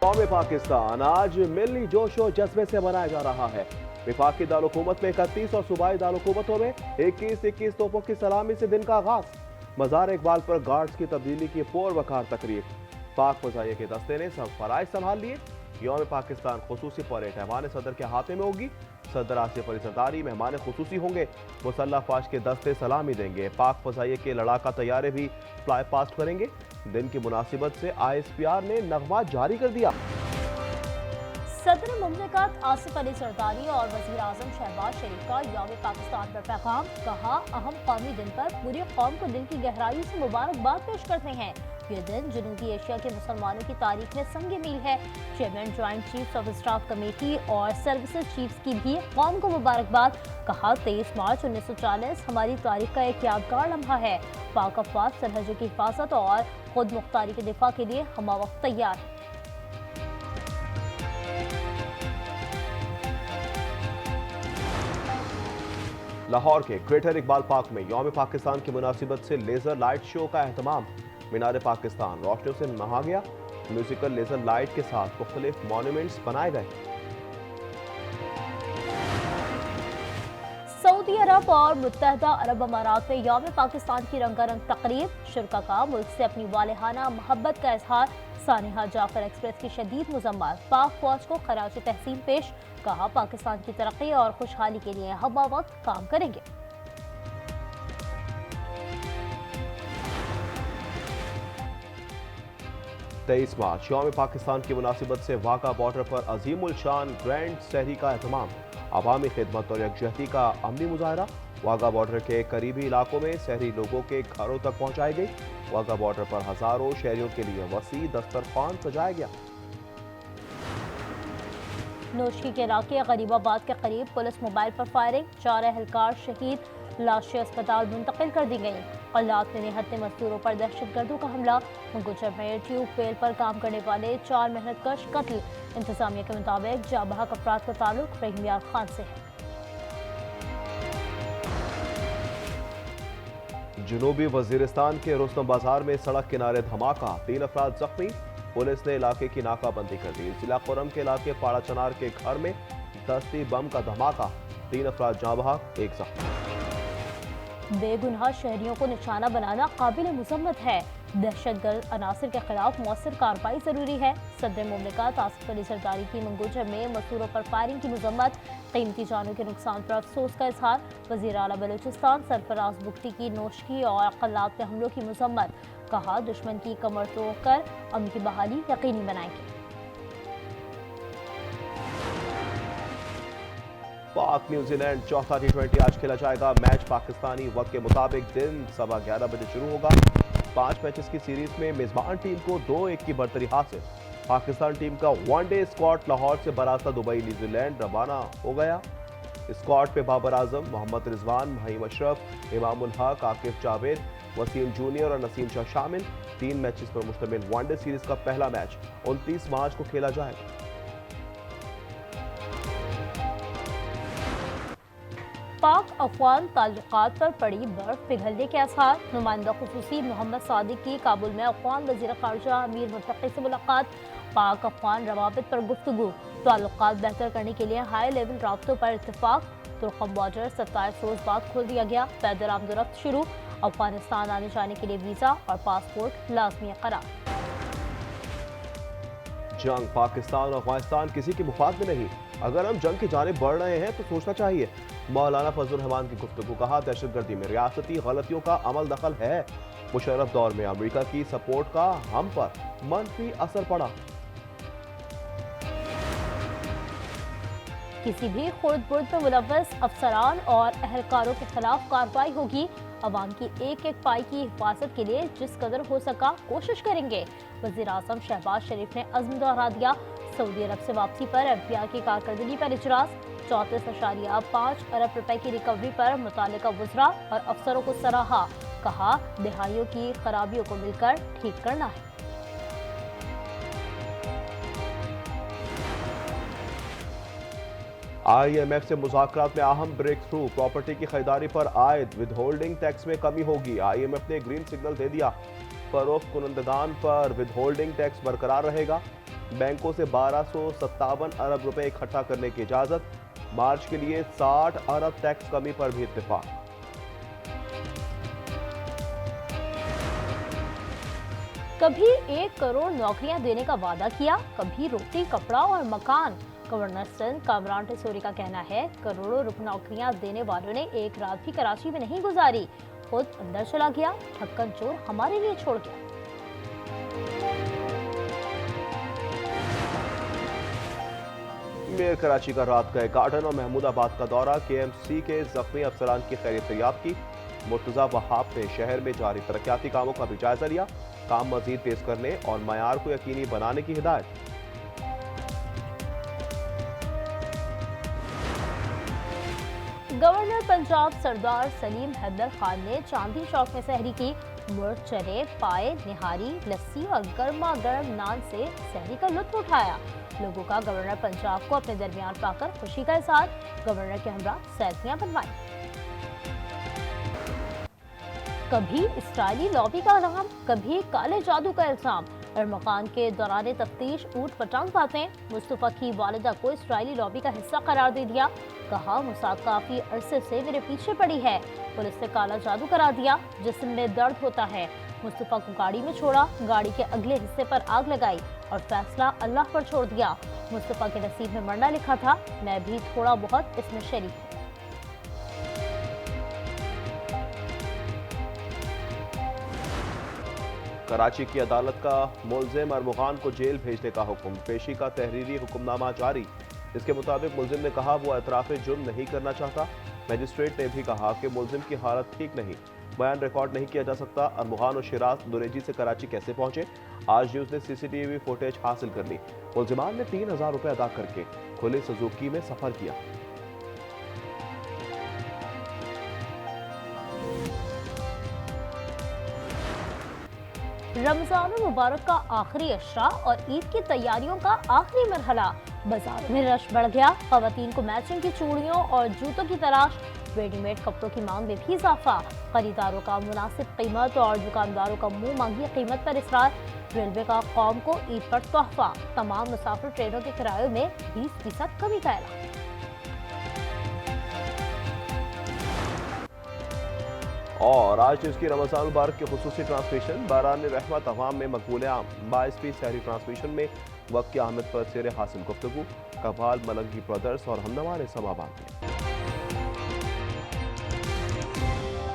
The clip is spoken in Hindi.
कौम पाकिस्तान आज मिली जोशो जज्बे से मनाया जा रहा है। विफाकी दारुलकूमत में 31 और सूबाई दारुलकूमतों में 21 तोपों की सलामी से दिन का आगाज। मजार इकबाल पर गार्ड्स की तब्दीली की पुरवकार तकरीब। पाक फजाइया के दस्ते ने सब फराइज संभाल लिए। यौम पाकिस्तान खुसूसी परेड ऐवान सदर के हाथे में होगी। सदर आसिफ अली सरदारी मेहमान खुसूसी होंगे। मुसल्लह फाश के दस्ते सलामी देंगे। पाक फजाइया के लड़ाका तैयारे भी फ्लाई पास्ट करेंगे। दिन की मुनासिबत से ISPR ने नगमा जारी कर दिया। सदर मुमलिकत आसिफ अली सरदारी और वज़ीर आज़म शहबाज शरीफ का यौम पाकिस्तान पर पैगाम। कहा, अहम कौमी दिन पर पूरी कौम को दिल की गहराई से मुबारकबाद पेश करते हैं। ये दिन जनूबी एशिया के मुसलमानों की तारीख में संग मील है। Chairman joint chiefs of staff committee और सर्विसेज चीफ्स की भी कौम को मुबारकबाद। कहा, 23 मार्च 1940 हमारी तारीख का एक यादगार लम्हा है। पाक अफवाज सरहदों की हिफाजत और खुद मुख्तारी के दिफा के लिए हम वक्त तैयार हैं। लाहौर के ग्रेटर इकबाल पार्क में यौम पाकिस्तान की मुनासिबत से लेजर लाइट शो का एहतमाम। मीनार पाकिस्तान रोशनियों से नहा गया। म्यूजिकल लेजर लाइट के साथ मुख्तलिफ मॉन्यूमेंट्स बनाए गए। सऊदी अरब और मुत्तहदा अरब अमारात में यौम पाकिस्तान की रंगारंग तकरीब। शुरका का मुल्क से अपनी वालेहाना मोहब्बत का इजहार। सानिहा जाफर एक्सप्रेस की शदीद मुजम्मत। पाक फौज को खराज तहसीन पेश। कहा, पाकिस्तान की तरक्की और खुशहाली के लिए हम वक्त काम करेंगे। तेईस मार्च यौम पाकिस्तान की मुनासिबत से वाक़ा बॉर्डर पर अजीमुल शान ग्रैंड सहरी का एहतमाम। अवामी खिदमत और यकजहती का अमली मुजाहरा। वाघा बॉर्डर के करीबी इलाकों में शहरी लोगों के घरों तक पहुंचाई गई। वाघा बॉर्डर पर हजारों शहरियों के लिए वसी दस्तरखान सजाया गया। नोशकी के इलाके गरीबाबाद के करीब पुलिस मोबाइल पर फायरिंग। 4 एहलकार शहीद। लाशें अस्पताल मुंतकिल कर दी गई। कल्लात में निहत्ते मजदूरों पर दहशतगर्दों का हमला। मंगूचर में ट्यूबवेल पर काम करने वाले 4 मेहनतकश कत्ल। इंतजामिया के मुताबिक जाबहक अफराद का ताल्लुक रहीम यार खान से है। जनूबी वजीरिस्तान के रुस्तम बाजार में सड़क किनारे धमाका। 3 अफराद जख्मी। पुलिस ने इलाके की नाकाबंदी कर दी। जिला खुरम के इलाके पाड़ा चनार के घर में दस्ती बम का धमाका। 3 अफराद जाँ बहक, 1 जख्मी। बेगुनाह शहरियों को निशाना बनाना काबिल मुजम्मत है। दहशतगर्द अनासर के खिलाफ मौसर कार्रवाई जरूरी है। सदर मुमलिकत आसिफ अली सरदारी की मंगूचर में मसूरों पर फायरिंग की मुजम्मत। कीमती जानों के नुकसान पर अफसोस का इजहार। वज़ीर आला बलूचिस्तान सरफराज बुख्ती की नोशकी और कल्लात के हमलों की मुजम्मत। कहा, दुश्मन की कमर तोड़कर अमन की बहाली यकीनी बनाएंगे। पाक न्यूजीलैंड चौथा T20 आज खेला जाएगा। मैच पाकिस्तानी वक्त के मुताबिक दिन 11:15 बजे शुरू होगा। 5 मैचेस की सीरीज में मेजबान टीम को 2-1 की बढ़तरी हासिल। पाकिस्तान टीम का वनडे स्क्वाड लाहौर से बरास्ता दुबई न्यूजीलैंड रवाना हो गया। स्क्वाड पे बाबर आजम, मोहम्मद रिजवान, महीम अशरफ, इमामुल हक, आकिफ जावेद, वसीम जूनियर और नसीम शाह शामिल। 3 मैचेस पर मुश्तमिल वनडे सीरीज का पहला मैच 29 मार्च को खेला जाएगा। पाक अफगान ताल्लुकात पर पड़ी बर्फ पिघलने के आसार। नुमाइंदा खुसूसी मोहम्मद सादिक की काबुल में अफगान वज़ीर ख़ारजा अमीर मुत्तक़ी से मुलाकात। पाक अफगान रवाबित पर गुफ्तगू। ताल्लुकात बेहतर करने के लिए हाई लेवल राब्तों पर इत्तेफाक। तुर्कम बॉर्डर 27 रोज बाद खोल दिया गया। पैदल आमदोरफ्त शुरू। अफगानिस्तान आने जाने के लिए वीज़ा और पासपोर्ट लाजमी करार। जंग पाकिस्तान और अफगानिस्तान किसी के मुफाद में नहीं। अगर हम जंग की जानिब बढ़ रहे हैं तो सोचना चाहिए। मौलाना फजल रहमान की गुफ्तगू। कहा, दहशतगर्दी में रियासती गलतियों का अमल दखल है। मुशर्रफ दौर में अमेरिका की सपोर्ट का हम पर मनफी असर पड़ा। किसी भी खुर्द बुर्द में मुलव्वस अफसरान और अहलकारों के खिलाफ कार्रवाई होगी। अवाम की एक एक पाई की हिफाजत के लिए जिस कदर हो सका कोशिश करेंगे। वज़ीर आज़म शहबाज शरीफ ने अज़्म दोहरा दिया। सऊदी अरब से वापसी पर FBI की कारकर्दगी पर इजरास। 34.5 अरब रुपए की रिकवरी पर मुतालिका वज़रा और अफसरों को सराहा। कहा, दिहाइयों की खराबियों को मिलकर ठीक करना है। IMF से मुज़ाकरात में अहम ब्रेक थ्रू। प्रॉपर्टी की खरीदारी पर आयद विदहोल्डिंग टैक्स में कमी होगी। IMF ने ग्रीन सिग्नल दे दिया। फरोख्त कुनंदगान पर विदहोल्डिंग टैक्स बरकरार रहेगा। बैंकों से 1257 अरब रुपए इकट्ठा करने की इजाजत। मार्च के लिए 60 अरब टैक्स कमी पर भी इत्तेफाक। कभी 1 करोड़ नौकरियां देने का वादा किया, कभी रोटी, कपड़ा और मकान। गवर्नर सिंध कामरान टेसोरी का कहना है, करोड़ों नौकरियां देने वालों ने एक रात भी कराची में नहीं गुजारी। खुद अंदर चला गया, ढक्कन चोर हमारे लिए छोड़ गया। मेयर कराची का रात गए गार्डन और महमूदाबाद का दौरा। KMC के जख्मी अफसरान की खैरियत याब की। मुर्तजा वहाब ने शहर में जारी तरक्याती कामों का भी जायजा लिया। काम मजीद तेज करने और मयार को यकीनी बनाने की हिदायत। गवर्नर पंजाब सरदार सलीम हैदर खान ने चांदी चौक में सहरी की। मुर्ग, चने, पाए, निहारी, लस्सी और गर्मा गर्म नान से सहरी का लुत्फ उठाया। लोगों का गवर्नर पंजाब को अपने दरमियान पाकर खुशी का इजहार। गवर्नर के हमरा सेल्फियां बनवाई। कभी इसराइली लॉबी का नाम, कभी काले जादू का इल्जाम। अरमकान के दौरान तफ्तीश ऊट पटांग बातें। मुस्तफा की वालिदा को इसराइली लॉबी का हिस्सा करार दे दिया। कहा, मुसाद काफी अरसे से मेरे पीछे पड़ी है। पुलिस ने काला जादू करा दिया। जिस्म में दर्द होता है। मुस्तफा को गाड़ी में छोड़ा, गाड़ी के अगले हिस्से पर आग लगाई और फैसला अल्लाह पर छोड़ दिया। मुस्तफा के नसीब में मरना लिखा था, मैं भी थोड़ा बहुत इसमें शरीक हूं। कराची की अदालत का मुल्जिम अरमुगान को जेल भेजने का हुक्म। पेशी का तहरीरी हुक्मनामा जारी। इसके मुताबिक मुल्जिम ने कहा वो एतराफ़ जुर्म नहीं करना चाहता। मजिस्ट्रेट ने भी कहा कि मुल्जिम की हालत ठीक नहीं, बयान रिकॉर्ड नहीं किया जा सकता। अरमुगान और शिराज दुरेजी से कराची कैसे पहुंचे? आज न्यूज़ ने CCTV फुटेज हासिल कर ली। मुल्जिमान ने 3000 रुपए अदा करके खुली सुजुकी में सफर किया। रमजान मुबारक का आखिरी अशरा और ईद की तैयारियों का आखिरी मरहला। बाजारों में रश बढ़ गया। खवातीन को मैचिंग की चूड़ियों और जूतों की तलाश। रेडीमेड कपड़ों की मांग में भी इजाफा। खरीदारों का मुनासिब कीमत और दुकानदारों का मुंह मांगी कीमत पर इसरार। रेलवे का कौम को ईद पर तोहफा। तमाम मुसाफिर ट्रेनों के किरायों में 20% कमी का ऐलान। और आज इसकी रमजान मुबारक की खुसूसी ट्रांसमिशन बारान रहमत अवाम में मकबूल आम। 22वीं शहरी ट्रांसमिशन में वक्त की अहमियत पर सेर हासिल गुफ्तगू। कबाल मलंगी ब्रदर्स और हमनवा ने समा बांध